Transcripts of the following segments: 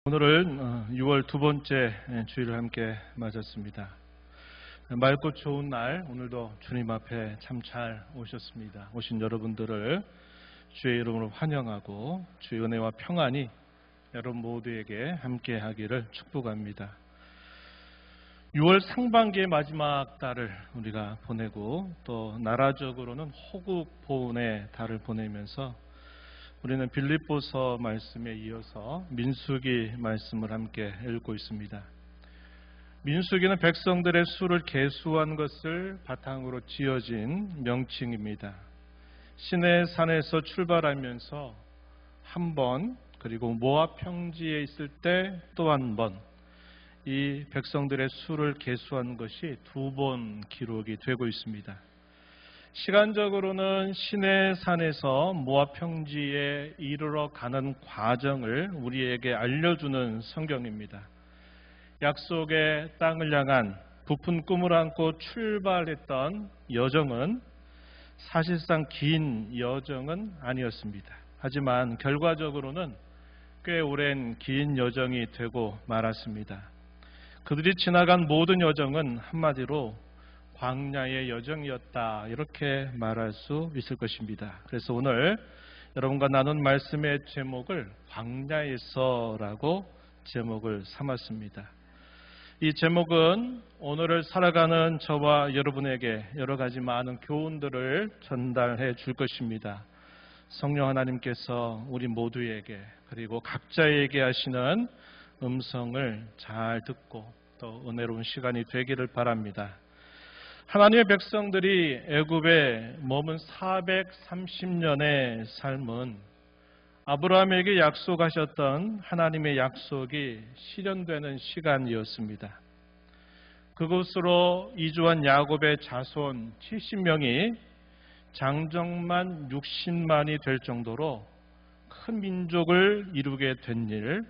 오늘은 6월 두 번째 주일을 함께 맞았습니다. 맑고 좋은 날, 오늘도 주님 앞에 참 잘 오셨습니다. 오신 여러분들을 주의 이름으로 환영하고 주의 은혜와 평안이 여러분 모두에게 함께 하기를 축복합니다. 6월 상반기의 마지막 달을 우리가 보내고 또 나라적으로는 호국 보훈의 달을 보내면서 우리는 빌립보서 말씀에 이어서 민수기 말씀을 함께 읽고 있습니다. 민수기는 백성들의 수를 계수한 것을 바탕으로 지어진 명칭입니다. 시내 산에서 출발하면서 한 번, 그리고 모압 평지에 있을 때 또 한 번, 이 백성들의 수를 계수한 것이 두 번 기록이 되고 있습니다. 시간적으로는 시내 산에서 모압 평지에 이르러 가는 과정을 우리에게 알려주는 성경입니다. 약속의 땅을 향한 부푼 꿈을 안고 출발했던 여정은 사실상 긴 여정은 아니었습니다. 하지만 결과적으로는 꽤 오랜 긴 여정이 되고 말았습니다. 그들이 지나간 모든 여정은 한마디로 광야의 여정이었다, 이렇게 말할 수 있을 것입니다. 그래서 오늘 여러분과 나눈 말씀의 제목을 광야에서라고 제목을 삼았습니다. 이 제목은 오늘을 살아가는 저와 여러분에게 여러 가지 많은 교훈들을 전달해 줄 것입니다. 성령 하나님께서 우리 모두에게 그리고 각자에게 하시는 음성을 잘 듣고 또 은혜로운 시간이 되기를 바랍니다. 하나님의 백성들이 애굽에 머문 430년의 삶은 아브라함에게 약속하셨던 하나님의 약속이 실현되는 시간이었습니다. 그곳으로 이주한 야곱의 자손 70명이 장정만 60만이 될 정도로 큰 민족을 이루게 된 일,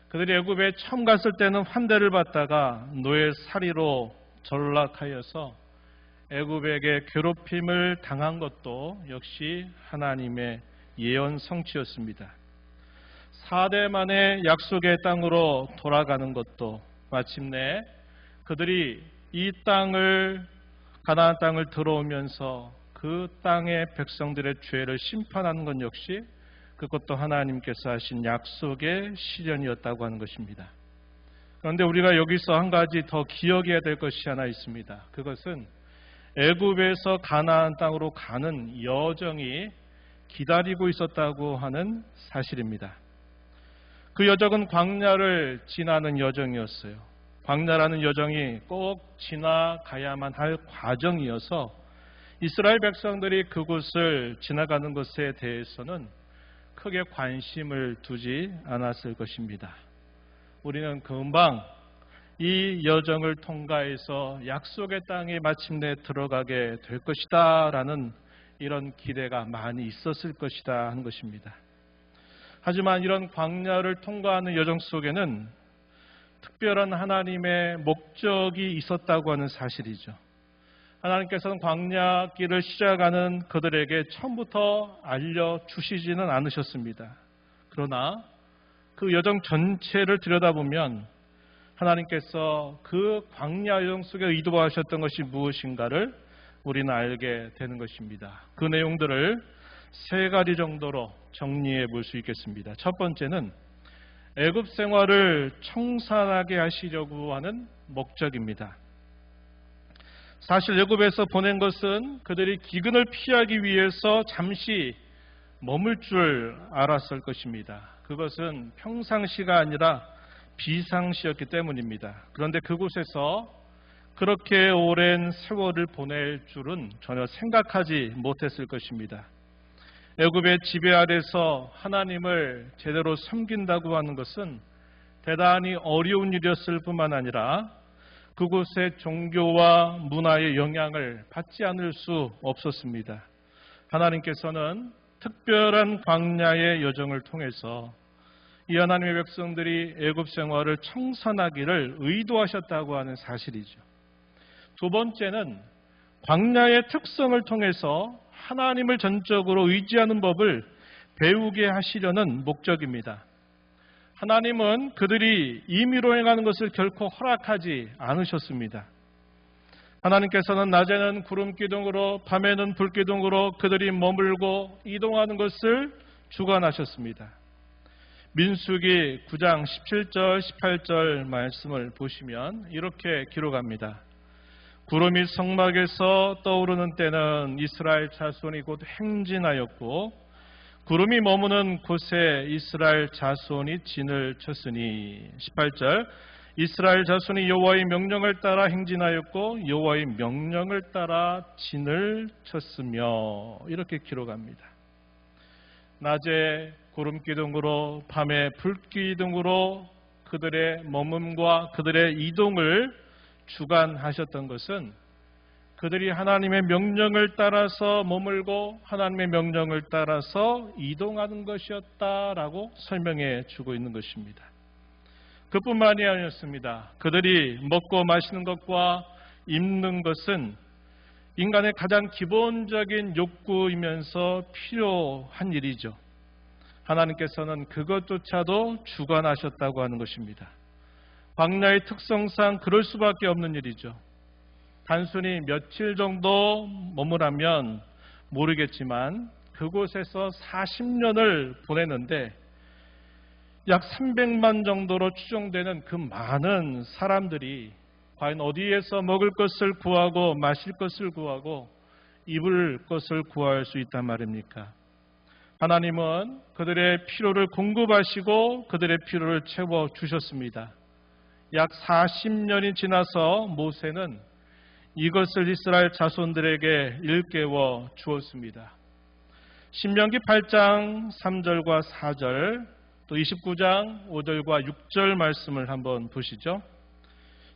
그들이 애굽에 처음 갔을 때는 환대를 받다가 노예살이로 전락하여서 애굽에게 괴롭힘을 당한 것도 역시 하나님의 예언 성취였습니다. 4대 만에 약속의 땅으로 돌아가는 것도 마침내 그들이 이 땅을, 가나안 땅을 들어오면서 그 땅의 백성들의 죄를 심판하는 것 역시 그것도 하나님께서 하신 약속의 실현이었다고 하는 것입니다. 그런데 우리가 여기서 한 가지 더 기억해야 될 것이 하나 있습니다. 그것은 애굽에서 가나안 땅으로 가는 여정이 기다리고 있었다고 하는 사실입니다. 그 여정은 광야를 지나는 여정이었어요. 광야라는 여정이 꼭 지나가야만 할 과정이어서 이스라엘 백성들이 그곳을 지나가는 것에 대해서는 크게 관심을 두지 않았을 것입니다. 우리는 금방 이 여정을 통과해서 약속의 땅에 마침내 들어가게 될 것이다 라는 이런 기대가 많이 있었을 것이다 하는 것입니다. 하지만 이런 광야를 통과하는 여정 속에는 특별한 하나님의 목적이 있었다고 하는 사실이죠. 하나님께서는 광야길을 시작하는 그들에게 처음부터 알려주시지는 않으셨습니다. 그러나 그 여정 전체를 들여다보면 하나님께서 그 광야 여정 속에 의도하셨던 것이 무엇인가를 우리는 알게 되는 것입니다. 그 내용들을 세 가지 정도로 정리해 볼 수 있겠습니다. 첫 번째는 애굽 생활을 청산하게 하시려고 하는 목적입니다. 사실 애굽에서 보낸 것은 그들이 기근을 피하기 위해서 잠시 머물 줄 알았을 것입니다. 그것은 평상시가 아니라 비상시였기 때문입니다. 그런데 그곳에서 그렇게 오랜 세월을 보낼 줄은 전혀 생각하지 못했을 것입니다. 애굽의 지배 아래서 하나님을 제대로 섬긴다고 하는 것은 대단히 어려운 일이었을 뿐만 아니라 그곳의 종교와 문화의 영향을 받지 않을 수 없었습니다. 하나님께서는 특별한 광야의 여정을 통해서 이 하나님의 백성들이 애굽 생활을 청산하기를 의도하셨다고 하는 사실이죠. 두 번째는 광야의 특성을 통해서 하나님을 전적으로 의지하는 법을 배우게 하시려는 목적입니다. 하나님은 그들이 임의로 행하는 것을 결코 허락하지 않으셨습니다. 하나님께서는 낮에는 구름 기둥으로 밤에는 불 기둥으로 그들이 머물고 이동하는 것을 주관하셨습니다. 민수기 9장 17절 18절 말씀을 보시면 이렇게 기록합니다. 구름이 성막에서 떠오르는 때는 이스라엘 자손이 곧 행진하였고 구름이 머무는 곳에 이스라엘 자손이 진을 쳤으니 18절 이스라엘 자손이 여호와의 명령을 따라 행진하였고 여호와의 명령을 따라 진을 쳤으며 이렇게 기록합니다. 낮에 구름 기둥으로 밤에 불 기둥으로 그들의 머뭅과 그들의 이동을 주관하셨던 것은 그들이 하나님의 명령을 따라서 머물고 하나님의 명령을 따라서 이동하는 것이었다라고 설명해 주고 있는 것입니다. 그뿐만이 아니었습니다. 그들이 먹고 마시는 것과 입는 것은 인간의 가장 기본적인 욕구이면서 필요한 일이죠. 하나님께서는 그것조차도 주관하셨다고 하는 것입니다. 광야의 특성상 그럴 수밖에 없는 일이죠. 단순히 며칠 정도 머무라면 모르겠지만 그곳에서 40년을 보내는데 약 300만 정도로 추정되는 그 많은 사람들이 과연 어디에서 먹을 것을 구하고 마실 것을 구하고 입을 것을 구할 수 있단 말입니까? 하나님은 그들의 필요를 공급하시고 그들의 필요를 채워주셨습니다. 약 40년이 지나서 모세는 이것을 이스라엘 자손들에게 일깨워 주었습니다. 신명기 8장 3절과 4절 또 29장 5절과 6절 말씀을 한번 보시죠.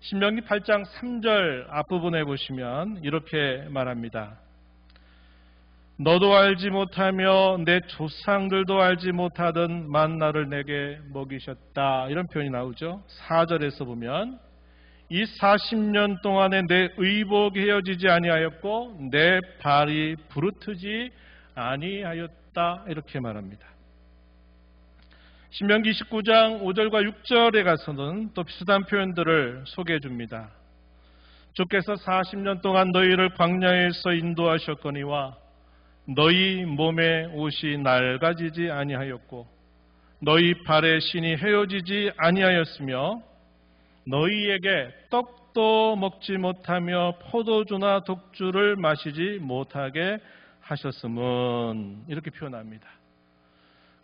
신명기 8장 3절 앞부분에 보시면 이렇게 말합니다. 너도 알지 못하며 내 조상들도 알지 못하던 만나를 내게 먹이셨다. 이런 표현이 나오죠. 4절에서 보면 이 40년 동안에 내 의복이 헤어지지 아니하였고 내 발이 부르트지 아니하였다. 이렇게 말합니다. 신명기 29장 5절과 6절에 가서는 또 비슷한 표현들을 소개해 줍니다. 주께서 40년 동안 너희를 광야에서 인도하셨거니와 너희 몸에 옷이 낡아지지 아니하였고 너희 발의 신이 헤어지지 아니하였으며 너희에게 떡도 먹지 못하며 포도주나 독주를 마시지 못하게 하셨음은 이렇게 표현합니다.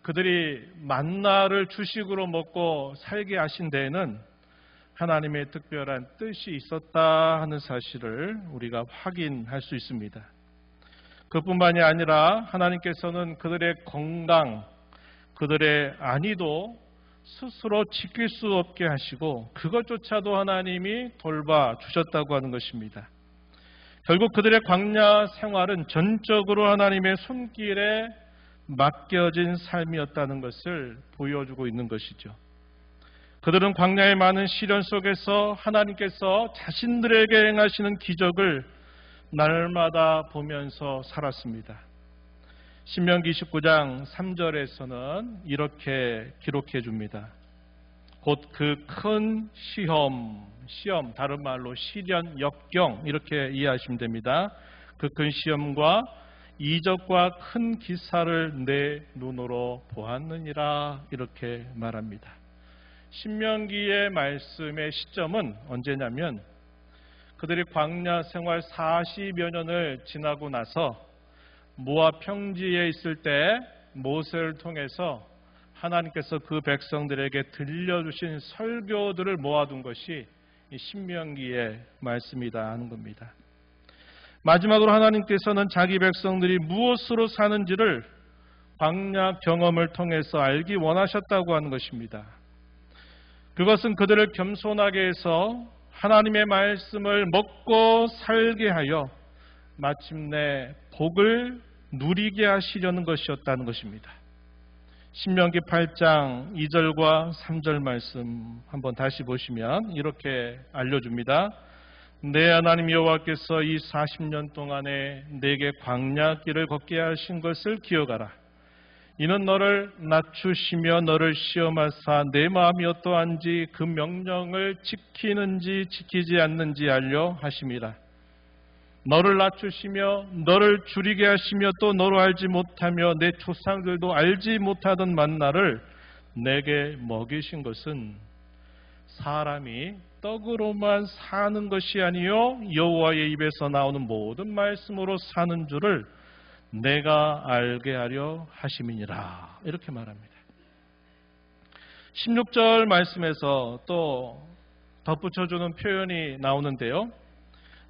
그들이 만나를 주식으로 먹고 살게 하신 데에는 하나님의 특별한 뜻이 있었다 하는 사실을 우리가 확인할 수 있습니다. 그뿐만이 아니라 하나님께서는 그들의 건강, 그들의 안위도 스스로 지킬 수 없게 하시고 그것조차도 하나님이 돌봐주셨다고 하는 것입니다. 결국 그들의 광야 생활은 전적으로 하나님의 손길에 맡겨진 삶이었다는 것을 보여주고 있는 것이죠. 그들은 광야의 많은 시련 속에서 하나님께서 자신들에게 행하시는 기적을 날마다 보면서 살았습니다. 신명기 29장 3절에서는 이렇게 기록해 줍니다. 곧 그 큰 시험, 다른 말로 시련, 역경 이렇게 이해하시면 됩니다. 그 큰 시험과 이적과 큰 기사를 내 눈으로 보았느니라 이렇게 말합니다. 신명기의 말씀의 시점은 언제냐면 그들이 광야 생활 40여 년을 지나고 나서 모압 평지에 있을 때 모세를 통해서 하나님께서 그 백성들에게 들려주신 설교들을 모아둔 것이 이 신명기의 말씀이다 하는 겁니다. 마지막으로 하나님께서는 자기 백성들이 무엇으로 사는지를 광야 경험을 통해서 알기 원하셨다고 하는 것입니다. 그것은 그들을 겸손하게 해서 하나님의 말씀을 먹고 살게 하여 마침내 복을 누리게 하시려는 것이었다는 것입니다. 신명기 8장 2절과 3절 말씀 한번 다시 보시면 이렇게 알려줍니다. 내 하나님 여호와께서 이 40년 동안에 내게 광야길을 걷게 하신 것을 기억하라. 이는 너를 낮추시며 너를 시험하사 내 마음이 어떠한지 그 명령을 지키는지 지키지 않는지 알려 하심이라. 너를 낮추시며 너를 줄이게 하시며 또 너로 알지 못하며 내 조상들도 알지 못하던 만나를 내게 먹이신 것은 사람이 떡으로만 사는 것이 아니요 여호와의 입에서 나오는 모든 말씀으로 사는 줄을 내가 알게 하려 하심이니라. 이렇게 말합니다. 16절 말씀에서 또 덧붙여주는 표현이 나오는데요.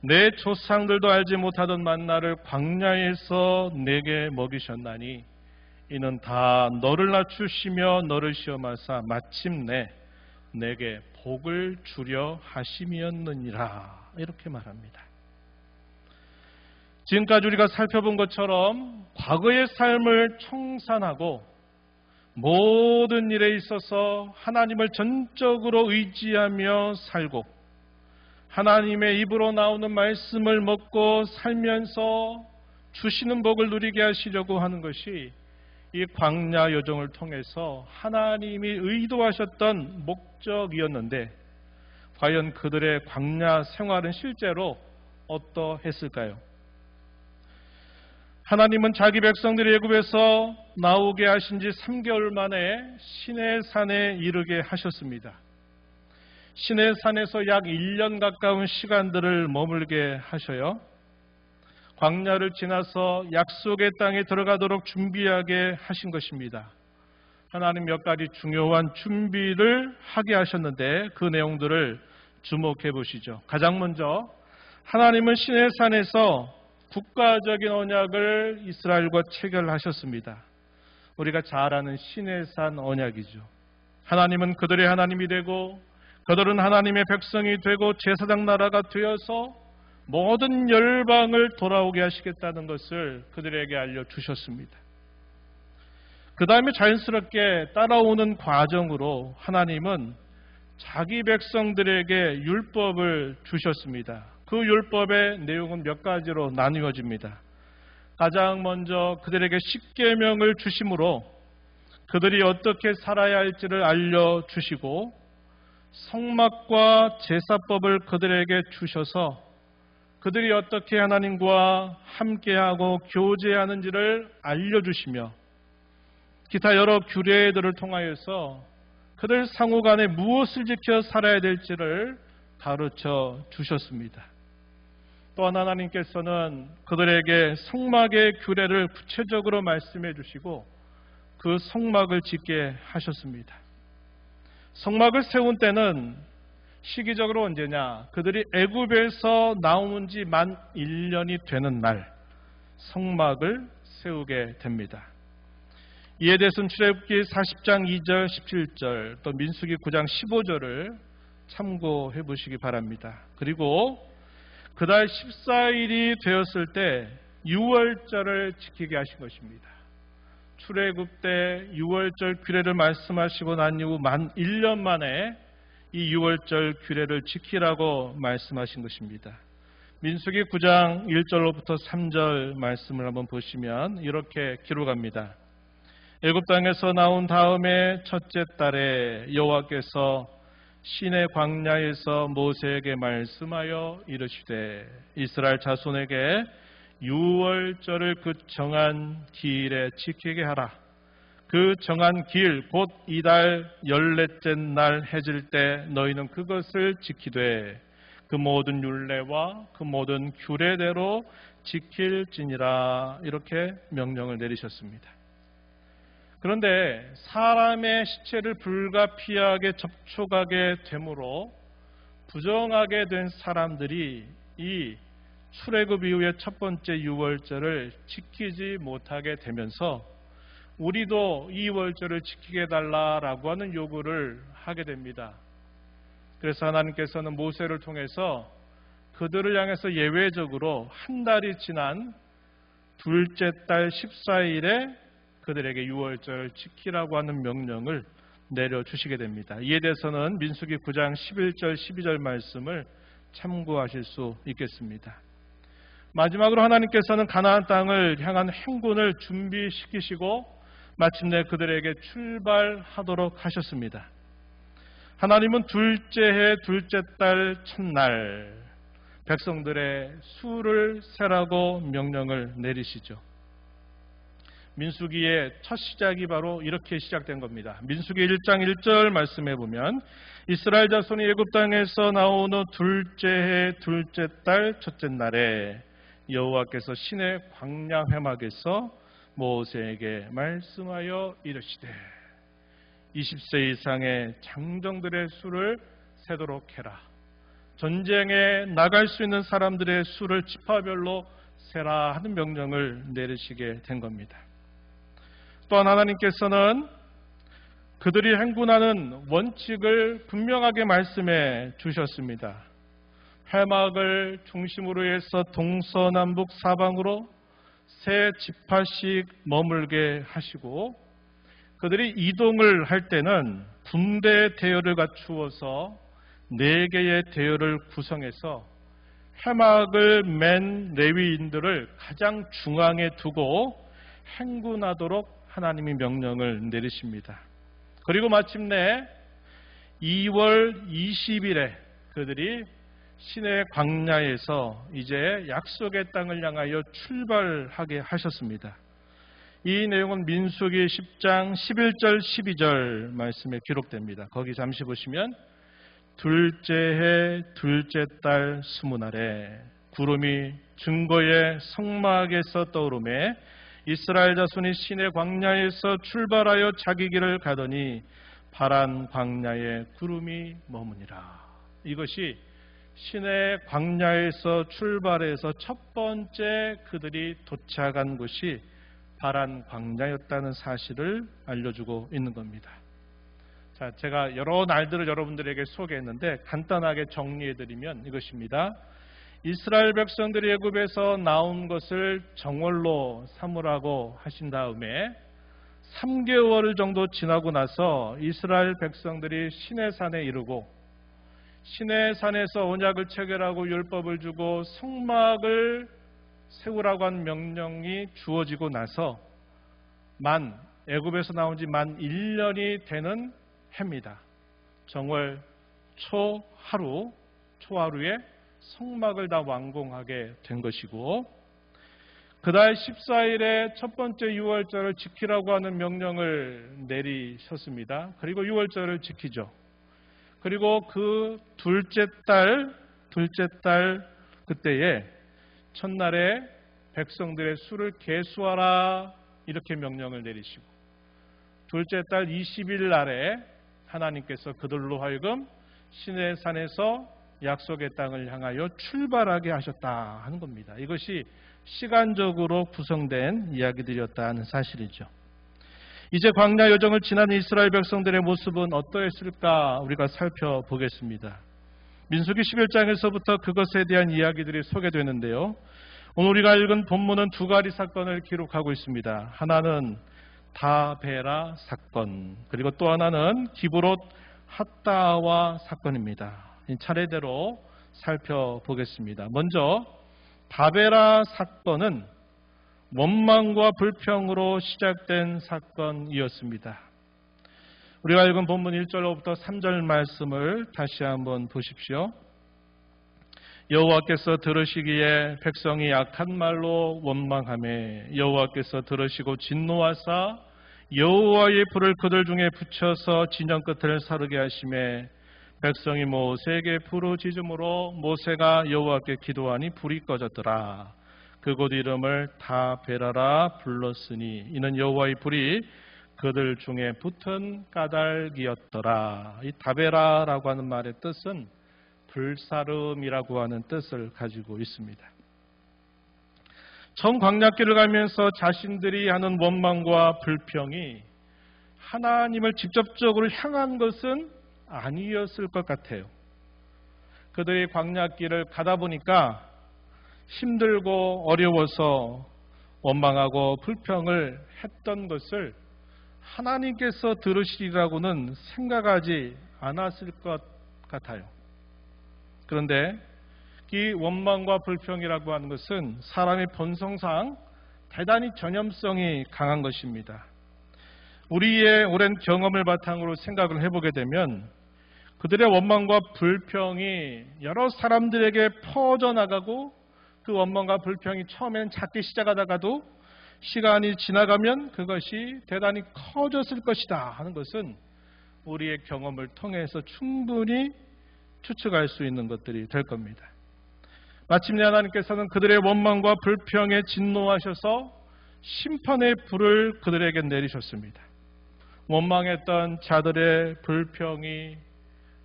내 조상들도 알지 못하던 만나를 광야에서 내게 먹이셨나니 이는 다 너를 낮추시며 너를 시험하사 마침내 내게 복을 주려 하심이었느니라. 이렇게 말합니다. 지금까지 우리가 살펴본 것처럼 과거의 삶을 청산하고 모든 일에 있어서 하나님을 전적으로 의지하며 살고 하나님의 입으로 나오는 말씀을 먹고 살면서 주시는 복을 누리게 하시려고 하는 것이 이 광야 여정을 통해서 하나님이 의도하셨던 목적이었는데 과연 그들의 광야 생활은 실제로 어떠했을까요? 하나님은 자기 백성들이 애굽에서 나오게 하신 지 3개월 만에 시내산에 이르게 하셨습니다. 시내산에서 약 1년 가까운 시간들을 머물게 하셔요. 광야를 지나서 약속의 땅에 들어가도록 준비하게 하신 것입니다. 하나님 몇 가지 중요한 준비를 하게 하셨는데 그 내용들을 주목해 보시죠. 가장 먼저 하나님은 시내산에서 국가적인 언약을 이스라엘과 체결하셨습니다. 우리가 잘 아는 시내산 언약이죠. 하나님은 그들의 하나님이 되고 그들은 하나님의 백성이 되고 제사장 나라가 되어서 모든 열방을 돌아오게 하시겠다는 것을 그들에게 알려주셨습니다. 그 다음에 자연스럽게 따라오는 과정으로 하나님은 자기 백성들에게 율법을 주셨습니다. 그 율법의 내용은 몇 가지로 나누어집니다. 가장 먼저 그들에게 십계명을 주심으로 그들이 어떻게 살아야 할지를 알려주시고 성막과 제사법을 그들에게 주셔서 그들이 어떻게 하나님과 함께하고 교제하는지를 알려주시며 기타 여러 규례들을 통하여서 그들 상호 간에 무엇을 지켜 살아야 될지를 가르쳐 주셨습니다. 또한 하나님께서는 그들에게 성막의 규례를 구체적으로 말씀해 주시고 그 성막을 짓게 하셨습니다. 성막을 세운 때는 시기적으로 언제냐? 그들이 애굽에서 나온 지 만 1년이 되는 날 성막을 세우게 됩니다. 이에 대해서는 출애굽기 40장 2절 17절 또 민수기 9장 15절을 참고해 보시기 바랍니다. 그리고 그달 14일이 되었을 때 유월절을 지키게 하신 것입니다. 출애굽 때 유월절 규례를 말씀하시고 난 이후 만 1년 만에 이 유월절 규례를 지키라고 말씀하신 것입니다. 민수기 9장 1절로부터 3절 말씀을 한번 보시면 이렇게 기록합니다. 애굽 땅에서 나온 다음에 첫째 달에 여호와께서 시내 광야에서 모세에게 말씀하여 이르시되 이스라엘 자손에게 유월절을 그 정한 기일에 지키게 하라. 그 정한 기일 곧 이달 14째 날 해질 때 너희는 그것을 지키되 그 모든 율례와 그 모든 규례대로 지킬지니라. 이렇게 명령을 내리셨습니다. 그런데 사람의 시체를 불가피하게 접촉하게 되므로 부정하게 된 사람들이 이 출애굽 이후의 첫 번째 유월절을 지키지 못하게 되면서 우리도 이 유월절을 지키게 해달라라고 하는 요구를 하게 됩니다. 그래서 하나님께서는 모세를 통해서 그들을 향해서 예외적으로 한 달이 지난 둘째 달 14일에 그들에게 유월절을 지키라고 하는 명령을 내려주시게 됩니다. 이에 대해서는 민수기 9장 11절 12절 말씀을 참고하실 수 있겠습니다. 마지막으로 하나님께서는 가나안 땅을 향한 행군을 준비시키시고 마침내 그들에게 출발하도록 하셨습니다. 하나님은 둘째 해 둘째 달 첫날 백성들의 수를 세라고 명령을 내리시죠. 민수기의 첫 시작이 바로 이렇게 시작된 겁니다. 민수기 1장 1절 말씀해 보면 이스라엘 자손이 애굽 땅에서 나온 후 둘째 해 둘째 달 첫째 날에 여호와께서 시내 광야 회막에서 모세에게 말씀하여 이르시되 20세 이상의 장정들의 수를 세도록 해라. 전쟁에 나갈 수 있는 사람들의 수를 지파별로 세라 하는 명령을 내리시게 된 겁니다. 또한 하나님께서는 그들이 행군하는 원칙을 분명하게 말씀해 주셨습니다. 회막을 중심으로 해서 동서남북 사방으로 세 지파씩 머물게 하시고 그들이 이동을 할 때는 군대 대열을 갖추어서 4개의 대열을 구성해서 회막을 맨 레위인들을 가장 중앙에 두고 행군하도록 하나님이 명령을 내리십니다. 그리고 마침내 2월 20일에 그들이 시내 광야에서 이제 약속의 땅을 향하여 출발하게 하셨습니다. 이 내용은 민수기 10장 11절 12절 말씀에 기록됩니다. 거기 잠시 보시면 둘째 해 둘째 달 20날에 구름이 증거의 성막에서 떠오르매 이스라엘 자손이 시내 광야에서 출발하여 자기 길을 가더니 파란 광야에 구름이 머무니라. 이것이 시내 광야에서 출발해서 첫 번째 그들이 도착한 곳이 파란 광야였다는 사실을 알려주고 있는 겁니다. 자, 제가 여러 날들을 여러분들에게 소개했는데 간단하게 정리해드리면 이것입니다. 이스라엘 백성들이 애굽에서 나온 것을 정월로 삼으라고 하신 다음에 3개월 정도 지나고 나서 이스라엘 백성들이 시내산에 이르고 시내산에서 언약을 체결하고 율법을 주고 성막을 세우라고 한 명령이 주어지고 나서 애굽에서 나온 지 만 1년이 되는 해입니다. 정월 초하루에 성막을 다 완공하게 된 것이고 그달 14일에 첫 번째 유월절을 지키라고 하는 명령을 내리셨습니다. 그리고 유월절을 지키죠. 그리고 그 둘째 달 그때에 첫날에 백성들의 수를 계수하라 이렇게 명령을 내리시고 둘째 달 20일 날에 하나님께서 그들로 하여금 시내산에서 약속의 땅을 향하여 출발하게 하셨다 하는 겁니다. 이것이 시간적으로 구성된 이야기들이었다는 사실이죠. 이제 광야 여정을 지나는 이스라엘 백성들의 모습은 어떠했을까 우리가 살펴보겠습니다. 민수기 11장에서부터 그것에 대한 이야기들이 소개되는데요. 오늘 우리가 읽은 본문은 두 가지 사건을 기록하고 있습니다. 하나는 다베라 사건, 그리고 또 하나는 기브롯 핫다와 사건입니다. 차례대로 살펴보겠습니다. 먼저 다베라 사건은 원망과 불평으로 시작된 사건이었습니다. 우리가 읽은 본문 1절로부터 3절 말씀을 다시 한번 보십시오. 여호와께서 들으시기에 백성이 악한 말로 원망하매 여호와께서 들으시고 진노하사 여호와의 불을 그들 중에 붙여서 진영 끝을 사르게 하시매 백성이 모세에게 부르짖음으로 모세가 여호와께 기도하니 불이 꺼졌더라. 그곳 이름을 다베라라 불렀으니 이는 여호와의 불이 그들 중에 붙은 까닭이었더라. 이 다베라라고 하는 말의 뜻은 불사름이라고 하는 뜻을 가지고 있습니다. 전 광야길을 가면서 자신들이 하는 원망과 불평이 하나님을 직접적으로 향한 것은 아니었을 것 같아요. 그들이 광야길을 가다 보니까 힘들고 어려워서 원망하고 불평을 했던 것을 하나님께서 들으시리라고는 생각하지 않았을 것 같아요. 그런데 이 원망과 불평이라고 하는 것은 사람의 본성상 대단히 전염성이 강한 것입니다. 우리의 오랜 경험을 바탕으로 생각을 해보게 되면 그들의 원망과 불평이 여러 사람들에게 퍼져나가고 그 원망과 불평이 처음엔 작게 시작하다가도 시간이 지나가면 그것이 대단히 커졌을 것이다 하는 것은 우리의 경험을 통해서 충분히 추측할 수 있는 것들이 될 겁니다. 마침내 하나님께서는 그들의 원망과 불평에 진노하셔서 심판의 불을 그들에게 내리셨습니다. 원망했던 자들의 불평이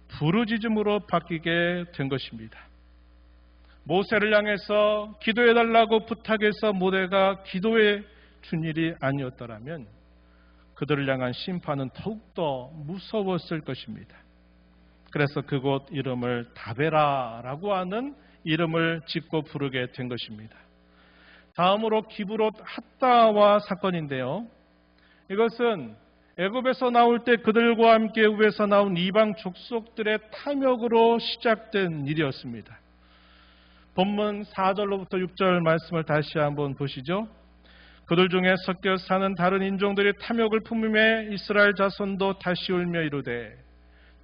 부르짖음으로 바뀌게 된 것입니다. 모세를 향해서 기도해달라고 부탁해서 모세가 기도해 준 일이 아니었더라면 그들을 향한 심판은 더욱더 무서웠을 것입니다. 그래서 그곳 이름을 다베라라고 하는 이름을 짓고 부르게 된 것입니다. 다음으로 기브롯 핫다와 사건인데요. 이것은 애굽에서 나올 때 그들과 함께 애굽에서 나온 이방 족속들의 탐욕으로 시작된 일이었습니다. 본문 4절로부터 6절 말씀을 다시 한번 보시죠. 그들 중에 섞여 사는 다른 인종들이 탐욕을 품음에 이스라엘 자손도 다시 울며 이르되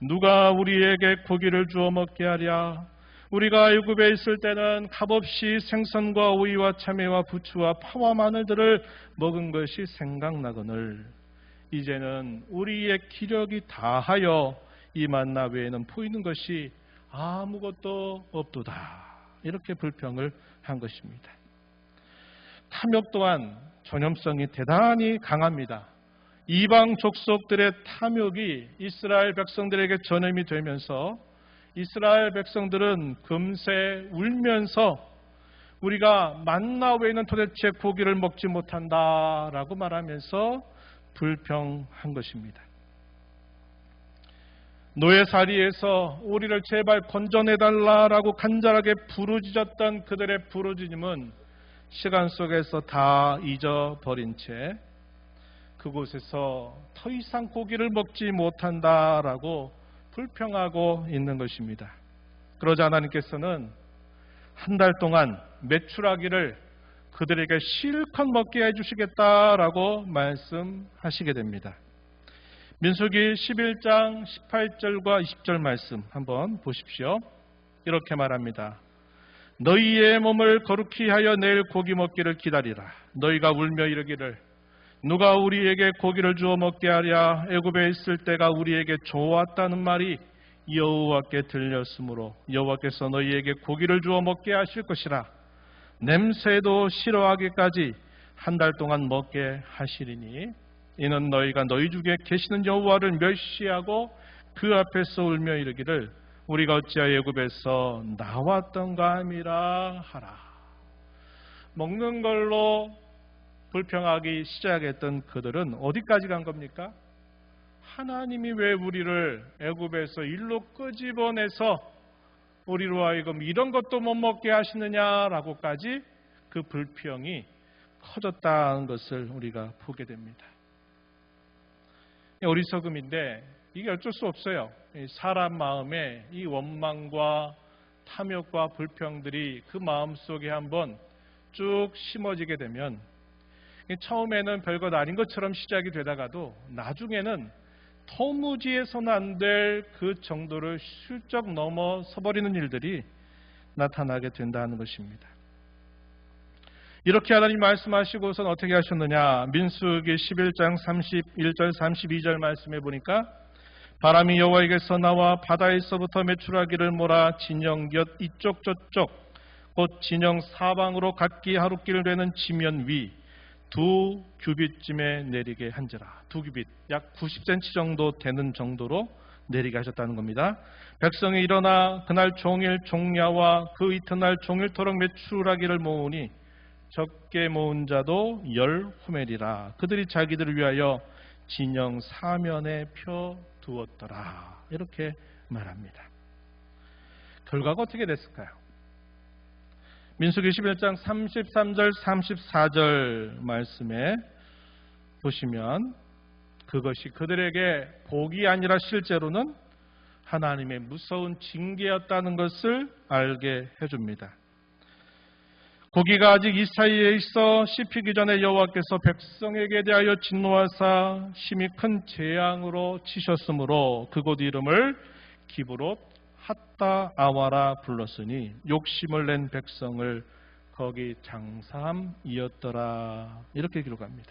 누가 우리에게 고기를 주어 먹게 하랴. 우리가 애굽에 있을 때는 값없이 생선과 오이와 참외와 부추와 파와 마늘들을 먹은 것이 생각나거늘 이제는 우리의 기력이 다하여 이 만나 외에는 보이는 것이 아무것도 없도다. 이렇게 불평을 한 것입니다. 탐욕 또한 전염성이 대단히 강합니다. 이방 족속들의 탐욕이 이스라엘 백성들에게 전염이 되면서 이스라엘 백성들은 금세 울면서 우리가 만나 외에는 도대체 고기를 먹지 못한다라고 말하면서 불평한 것입니다. 노예살이에서 우리를 제발 건져내달라라고 간절하게 부르짖었던 그들의 부르짖음은 시간 속에서 다 잊어버린 채 그곳에서 더 이상 고기를 먹지 못한다라고 불평하고 있는 것입니다. 그러자 하나님께서는 한 달 동안 메추라기를 그들에게 실컷 먹게 해주시겠다라고 말씀하시게 됩니다. 민수기 11장 18절과 20절 말씀 한번 보십시오. 이렇게 말합니다. 너희의 몸을 거룩히 하여 내일 고기 먹기를 기다리라. 너희가 울며 이르기를 누가 우리에게 고기를 주어 먹게 하랴. 애굽에 있을 때가 우리에게 좋았다는 말이 여호와께 들렸으므로 여호와께서 너희에게 고기를 주어 먹게 하실 것이라. 냄새도 싫어하기까지 한 달 동안 먹게 하시리니 이는 너희가 너희 중에 계시는 여호와를 멸시하고 그 앞에서 울며 이르기를 우리가 어찌하여 애굽에서 나왔던가 함이라 하라. 먹는 걸로 불평하기 시작했던 그들은 어디까지 간 겁니까? 하나님이 왜 우리를 애굽에서 일로 끄집어내서 우리로 하여금 이런 것도 못 먹게 하시느냐라고까지 그 불평이 커졌다는 것을 우리가 보게 됩니다. 어리석음인데 이게 어쩔 수 없어요. 사람 마음에 이 원망과 탐욕과 불평들이 그 마음속에 한번 쭉 심어지게 되면 처음에는 별것 아닌 것처럼 시작이 되다가도 나중에는 도무지해서는 안 될 그 정도를 훌쩍 넘어서 버리는 일들이 나타나게 된다는 것입니다. 이렇게 하나님 말씀하시고선 어떻게 하셨느냐. 민수기 11장 31절 32절 말씀해 보니까 바람이 여호와에게서 나와 바다에서부터 메추라기를 몰아 진영 곁 이쪽 저쪽 곧 진영 사방으로 각기 하루길 되는 지면 위 2규빗쯤에 내리게 한지라. 2규빗 약 90cm 정도 되는 정도로 내리게 하셨다는 겁니다. 백성이 일어나 그날 종일 종야와 그 이튿날 종일토록 메추라기를 모으니 적게 모은 자도 10호멜이라. 그들이 자기들을 위하여 진영 사면에 펴두었더라. 이렇게 말합니다. 결과가 어떻게 됐을까요? 민수기 11장 33절 34절 말씀에 보시면 그것이 그들에게 복이 아니라 실제로는 하나님의 무서운 징계였다는 것을 알게 해줍니다. 고기가 아직 이 사이에 있어 씹히기 전에 여호와께서 백성에게 대하여 진노하사 심히 큰 재앙으로 치셨으므로 그곳 이름을 기브롯 핫다 아와라 불렀으니 욕심을 낸 백성을 거기 장사함이었더라. 이렇게 기록합니다.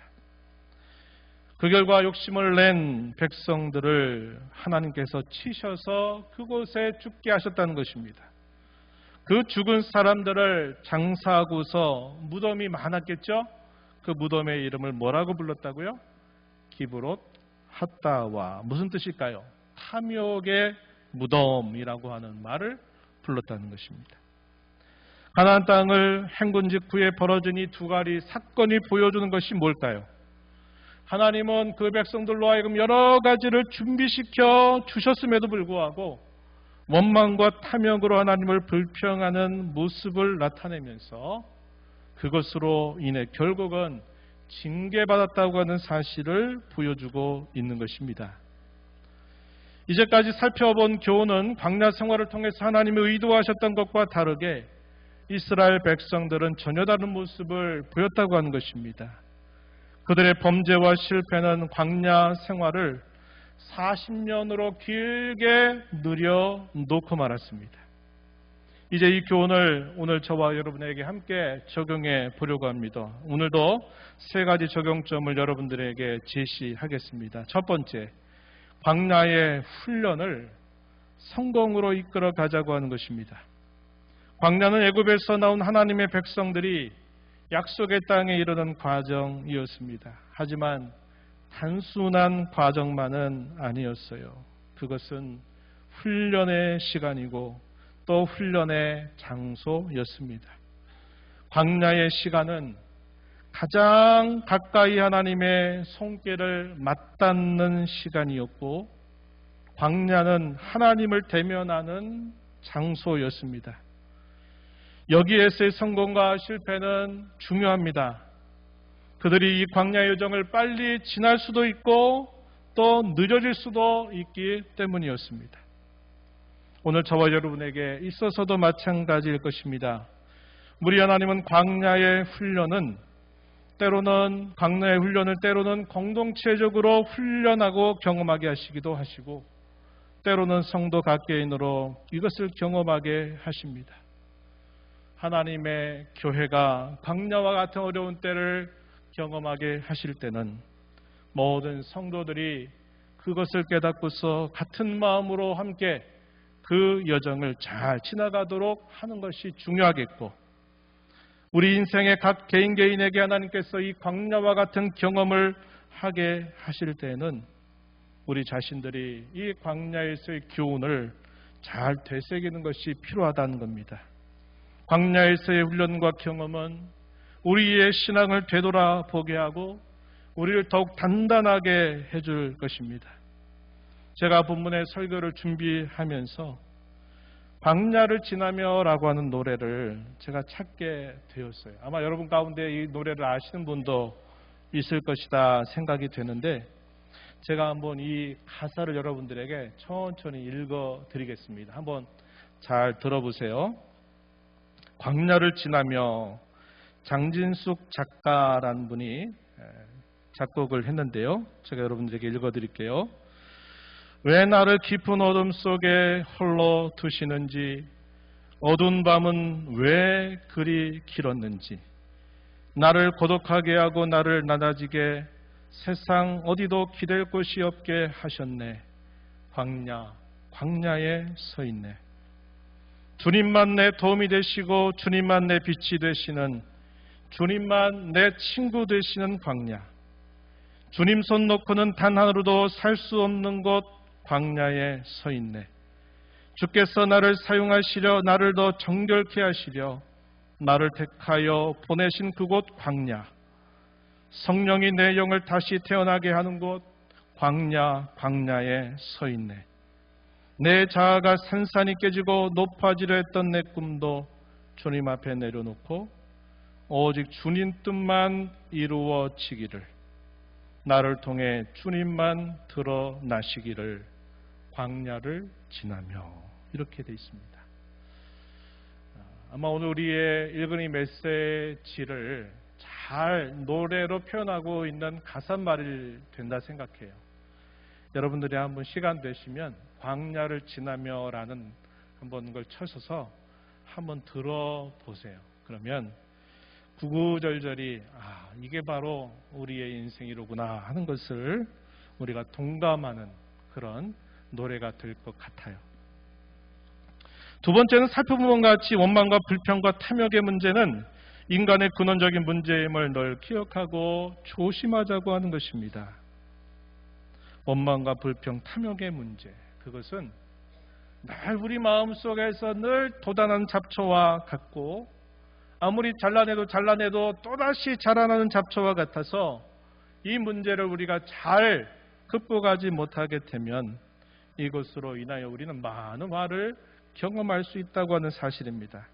그 결과 욕심을 낸 백성들을 하나님께서 치셔서 그곳에 죽게 하셨다는 것입니다. 그 죽은 사람들을 장사하고서 무덤이 많았겠죠? 그 무덤의 이름을 뭐라고 불렀다고요? 기브롯 핫다와. 무슨 뜻일까요? 탐욕의 무덤이라고 하는 말을 불렀다는 것입니다. 가나안 땅을 행군 직후에 벌어진 이 두 가지 사건이 보여주는 것이 뭘까요? 하나님은 그 백성들로 하여금 여러 가지를 준비시켜 주셨음에도 불구하고 원망과 탐욕으로 하나님을 불평하는 모습을 나타내면서 그것으로 인해 결국은 징계받았다고 하는 사실을 보여주고 있는 것입니다. 이제까지 살펴본 교훈은 광야 생활을 통해서 하나님이 의도하셨던 것과 다르게 이스라엘 백성들은 전혀 다른 모습을 보였다고 하는 것입니다. 그들의 범죄와 실패는 광야 생활을 40년으로 길게 누려놓고 말았습니다. 이제 이 교훈을 오늘 저와 여러분에게 함께 적용해 보려고 합니다. 오늘도 세 가지 적용점을 여러분들에게 제시하겠습니다. 첫 번째, 광야의 훈련을 성공으로 이끌어 가자고 하는 것입니다. 광야는 애굽에서 나온 하나님의 백성들이 약속의 땅에 이르는 과정이었습니다. 하지만 단순한 과정만은 아니었어요. 그것은 훈련의 시간이고 또 훈련의 장소였습니다. 광야의 시간은 가장 가까이 하나님의 손길을 맞닿는 시간이었고 광야는 하나님을 대면하는 장소였습니다. 여기에서의 성공과 실패는 중요합니다. 그들이 이 광야 여정을 빨리 지날 수도 있고 또 늦어질 수도 있기 때문이었습니다. 오늘 저와 여러분에게 있어서도 마찬가지일 것입니다. 우리 하나님은 광야의 훈련을 때로는 공동체적으로 훈련하고 경험하게 하시기도 하시고 때로는 성도 각개인으로 이것을 경험하게 하십니다. 하나님의 교회가 광야와 같은 어려운 때를 경험하게 하실 때는 모든 성도들이 그것을 깨닫고서 같은 마음으로 함께 그 여정을 잘 지나가도록 하는 것이 중요하겠고 우리 인생의 각 개인에게 하나님께서 이 광야와 같은 경험을 하게 하실 때에는 우리 자신들이 이 광야에서의 교훈을 잘 되새기는 것이 필요하다는 겁니다. 광야에서의 훈련과 경험은 우리의 신앙을 되돌아보게 하고 우리를 더욱 단단하게 해줄 것입니다. 제가 본문의 설교를 준비하면서 광야를 지나며 라고 하는 노래를 제가 찾게 되었어요. 아마 여러분 가운데 이 노래를 아시는 분도 있을 것이다 생각이 되는데 제가 한번 이 가사를 여러분들에게 천천히 읽어드리겠습니다. 한번 잘 들어보세요. 광야를 지나며 장진숙 작가라는 분이 작곡을 했는데요. 제가 여러분들에게 읽어드릴게요. 왜 나를 깊은 어둠 속에 홀로 두시는지 어두운 밤은 왜 그리 길었는지 나를 고독하게 하고 나를 낮아지게 세상 어디도 기댈 곳이 없게 하셨네. 광야에 서 있네. 주님만 내 도움이 되시고 주님만 내 빛이 되시는 주님만 내 친구 되시는 광야. 주님 손 놓고는 단 하루도 살 수 없는 곳 광야에 서 있네. 주께서 나를 사용하시려 나를 더 정결케 하시려 나를 택하여 보내신 그곳 광야. 성령이 내 영을 다시 태어나게 하는 곳 광야에 서 있네. 내 자아가 산산이 깨지고 높아지려 했던 내 꿈도 주님 앞에 내려놓고 오직 주님 뜻만 이루어지기를 나를 통해 주님만 드러나시기를 광야를 지나며 이렇게 되어 있습니다. 아마 오늘 우리의 읽은 이 메시지를 잘 노래로 표현하고 있는 가사말이 된다 생각해요. 여러분들이 한번 시간 되시면 광야를 지나며라는 한번 그걸 쳐서서 한번 들어보세요. 그러면 구구절절이 이게 바로 우리의 인생이로구나 하는 것을 우리가 동감하는 그런 노래가 될 것 같아요. 두 번째는 살펴본 것 같이 원망과 불평과 탐욕의 문제는 인간의 근원적인 문제임을 늘 기억하고 조심하자고 하는 것입니다. 원망과 불평, 탐욕의 문제, 그것은 늘 우리 마음속에서 늘 도단한 잡초와 같고 아무리 잘라내도 또다시 자라나는 잡초와 같아서 이 문제를 우리가 잘 극복하지 못하게 되면 이것으로 인하여 우리는 많은 화를 경험할 수 있다고 하는 사실입니다.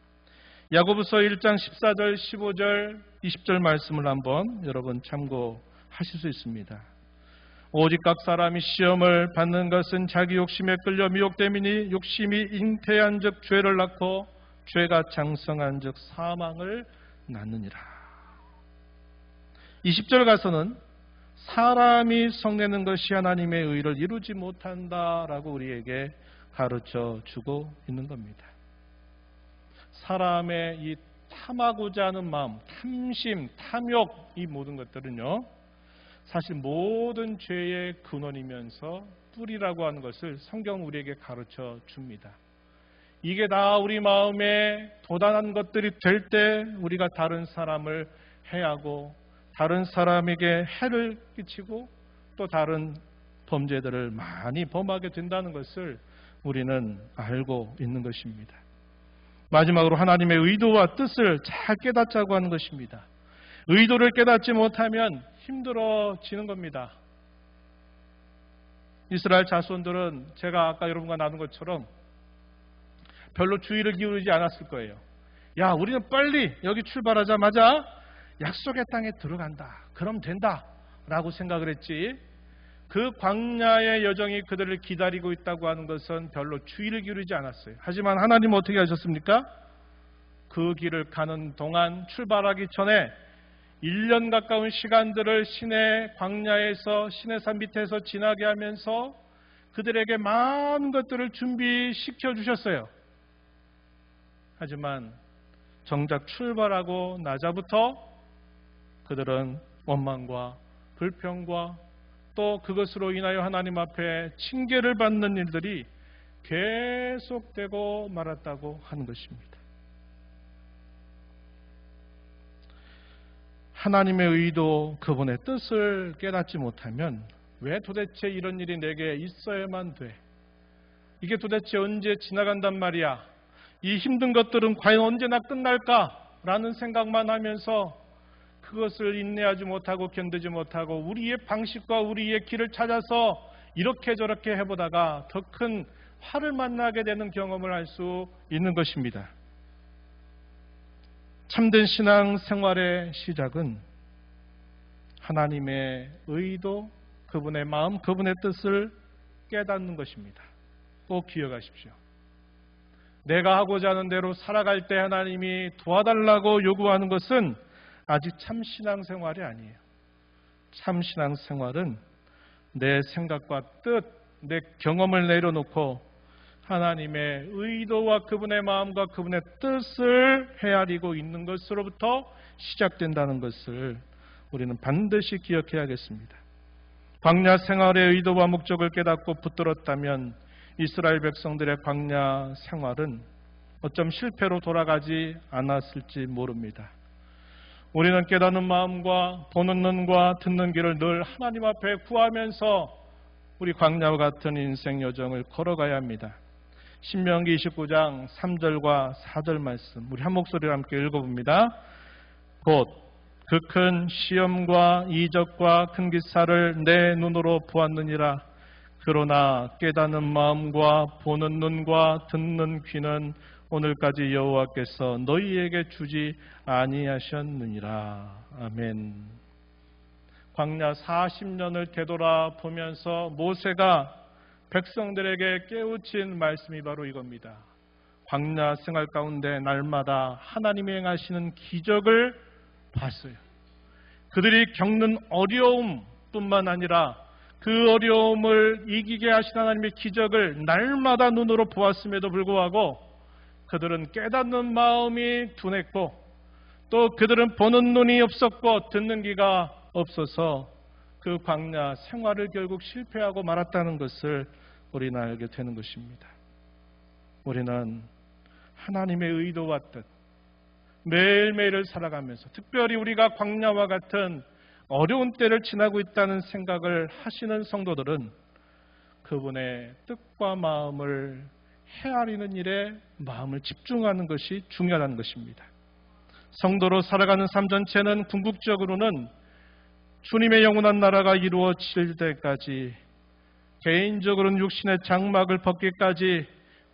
야고보서 1장 14절, 15절, 20절 말씀을 한번 여러분 참고하실 수 있습니다. 오직 각 사람이 시험을 받는 것은 자기 욕심에 끌려 미혹됨이니 욕심이 잉태한 즉 죄를 낳고 죄가 장성한 즉 사망을 낳느니라. 20절 가서는 사람이 성내는 것이 하나님의 의를 이루지 못한다라고 우리에게 가르쳐 주고 있는 겁니다. 사람의 이 탐하고자 하는 마음, 탐심, 탐욕, 이 모든 것들은요, 사실 모든 죄의 근원이면서 뿌리라고 하는 것을 성경 우리에게 가르쳐 줍니다. 이게 다 우리 마음에 도단한 것들이 될 때 우리가 다른 사람을 해하고 다른 사람에게 해를 끼치고 또 다른 범죄들을 많이 범하게 된다는 것을 우리는 알고 있는 것입니다. 마지막으로 하나님의 의도와 뜻을 잘 깨닫자고 하는 것입니다. 의도를 깨닫지 못하면 힘들어지는 겁니다. 이스라엘 자손들은 제가 아까 여러분과 나눈 것처럼 별로 주의를 기울이지 않았을 거예요. 야, 우리는 빨리 여기 출발하자마자 약속의 땅에 들어간다. 그럼 된다. 라고 생각을 했지. 그 광야의 여정이 그들을 기다리고 있다고 하는 것은 별로 주의를 기울이지 않았어요. 하지만 하나님은 어떻게 하셨습니까? 그 길을 가는 동안 출발하기 전에 1년 가까운 시간들을 시내 광야에서 시내산 밑에서 지나게 하면서 그들에게 많은 것들을 준비시켜 주셨어요. 하지만 정작 출발하고 나자부터 그들은 원망과 불평과 또 그것으로 인하여 하나님 앞에 징계를 받는 일들이 계속되고 말았다고 하는 것입니다. 하나님의 의도, 그분의 뜻을 깨닫지 못하면 왜 도대체 이런 일이 내게 있어야만 돼? 이게 도대체 언제 지나간단 말이야? 이 힘든 것들은 과연 언제나 끝날까? 라는 생각만 하면서 그것을 인내하지 못하고 견디지 못하고 우리의 방식과 우리의 길을 찾아서 이렇게 저렇게 해보다가 더 큰 화를 만나게 되는 경험을 할 수 있는 것입니다. 참된 신앙 생활의 시작은 하나님의 의도, 그분의 마음, 그분의 뜻을 깨닫는 것입니다. 꼭 기억하십시오. 내가 하고자 하는 대로 살아갈 때 하나님이 도와달라고 요구하는 것은 아직 참 신앙생활이 아니에요. 참 신앙생활은 내 생각과 뜻, 내 경험을 내려놓고 하나님의 의도와 그분의 마음과 그분의 뜻을 헤아리고 있는 것으로부터 시작된다는 것을 우리는 반드시 기억해야겠습니다. 광야 생활의 의도와 목적을 깨닫고 붙들었다면 이스라엘 백성들의 광야 생활은 어쩜 실패로 돌아가지 않았을지 모릅니다. 우리는 깨닫는 마음과 보는 눈과 듣는 귀를 늘 하나님 앞에 구하면서 우리 광야와 같은 인생 여정을 걸어가야 합니다. 신명기 29장 3절과 4절 말씀 우리 한 목소리로 함께 읽어봅니다. 곧 그 큰 시험과 이적과 큰 기사를 내 눈으로 보았느니라. 그러나 깨닫는 마음과 보는 눈과 듣는 귀는 오늘까지 여호와께서 너희에게 주지 아니하셨느니라. 아멘. 광야 40년을 되돌아보면서 모세가 백성들에게 깨우친 말씀이 바로 이겁니다. 광야 생활 가운데 날마다 하나님이 행하시는 기적을 봤어요. 그들이 겪는 어려움뿐만 아니라 그 어려움을 이기게 하신 하나님의 기적을 날마다 눈으로 보았음에도 불구하고 그들은 깨닫는 마음이 둔했고 또 그들은 보는 눈이 없었고 듣는 귀가 없어서 그 광야 생활을 결국 실패하고 말았다는 것을 우리는 알게 되는 것입니다. 우리는 하나님의 의도와 뜻, 매일매일을 살아가면서 특별히 우리가 광야와 같은 어려운 때를 지나고 있다는 생각을 하시는 성도들은 그분의 뜻과 마음을 헤아리는 일에 마음을 집중하는 것이 중요하다는 것입니다. 성도로 살아가는 삶 전체는 궁극적으로는 주님의 영원한 나라가 이루어질 때까지 개인적으로는 육신의 장막을 벗기까지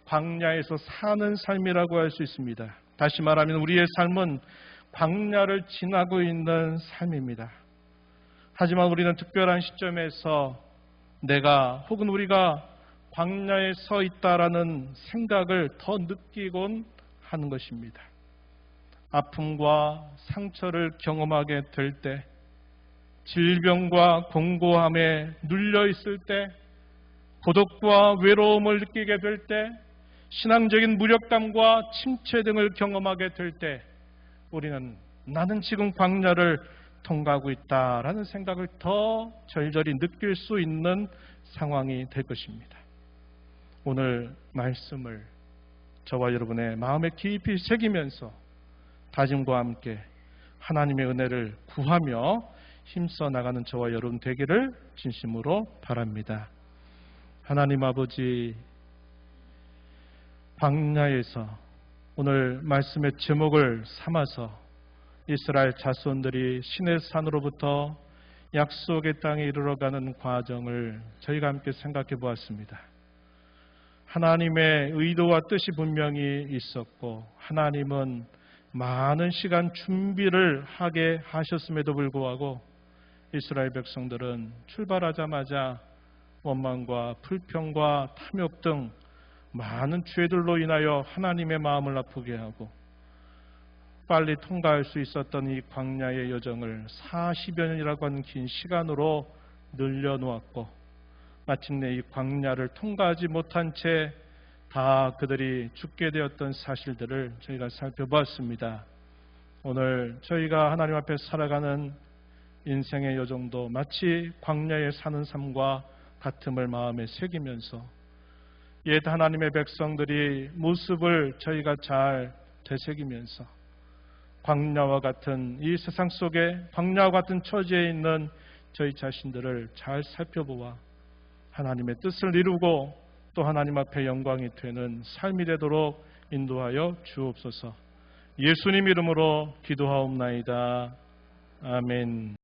광야에서 사는 삶이라고 할 수 있습니다. 다시 말하면 우리의 삶은 광야를 지나고 있는 삶입니다. 하지만 우리는 특별한 시점에서 내가 혹은 우리가 광야에 서 있다라는 생각을 더 느끼곤 하는 것입니다. 아픔과 상처를 경험하게 될 때, 질병과 공고함에 눌려 있을 때, 고독과 외로움을 느끼게 될 때, 신앙적인 무력감과 침체 등을 경험하게 될 때 우리는 나는 지금 광야를 통과하고 있다라는 생각을 더 절절히 느낄 수 있는 상황이 될 것입니다. 오늘 말씀을 저와 여러분의 마음에 깊이 새기면서 다짐과 함께 하나님의 은혜를 구하며 힘써 나가는 저와 여러분 되기를 진심으로 바랍니다. 하나님 아버지, 광야에서 오늘 말씀의 제목을 삼아서 이스라엘 자손들이 시내산으로부터 약속의 땅에 이르러가는 과정을 저희가 함께 생각해 보았습니다. 하나님의 의도와 뜻이 분명히 있었고 하나님은 많은 시간 준비를 하게 하셨음에도 불구하고 이스라엘 백성들은 출발하자마자 원망과 불평과 탐욕 등 많은 죄들로 인하여 하나님의 마음을 아프게 하고 빨리 통과할 수 있었던 이 광야의 여정을 40여 년이라고 하는 긴 시간으로 늘려놓았고 마침내 이 광야를 통과하지 못한 채 다 그들이 죽게 되었던 사실들을 저희가 살펴보았습니다. 오늘 저희가 하나님 앞에 살아가는 인생의 여정도 마치 광야에 사는 삶과 같음을 마음에 새기면서 옛 하나님의 백성들이 모습을 저희가 잘 되새기면서 광야와 같은 이 세상 속에 광야와 같은 처지에 있는 저희 자신들을 잘 살펴보아 하나님의 뜻을 이루고 또 하나님 앞에 영광이 되는 삶이 되도록 인도하여 주옵소서. 예수님 이름으로 기도하옵나이다. 아멘.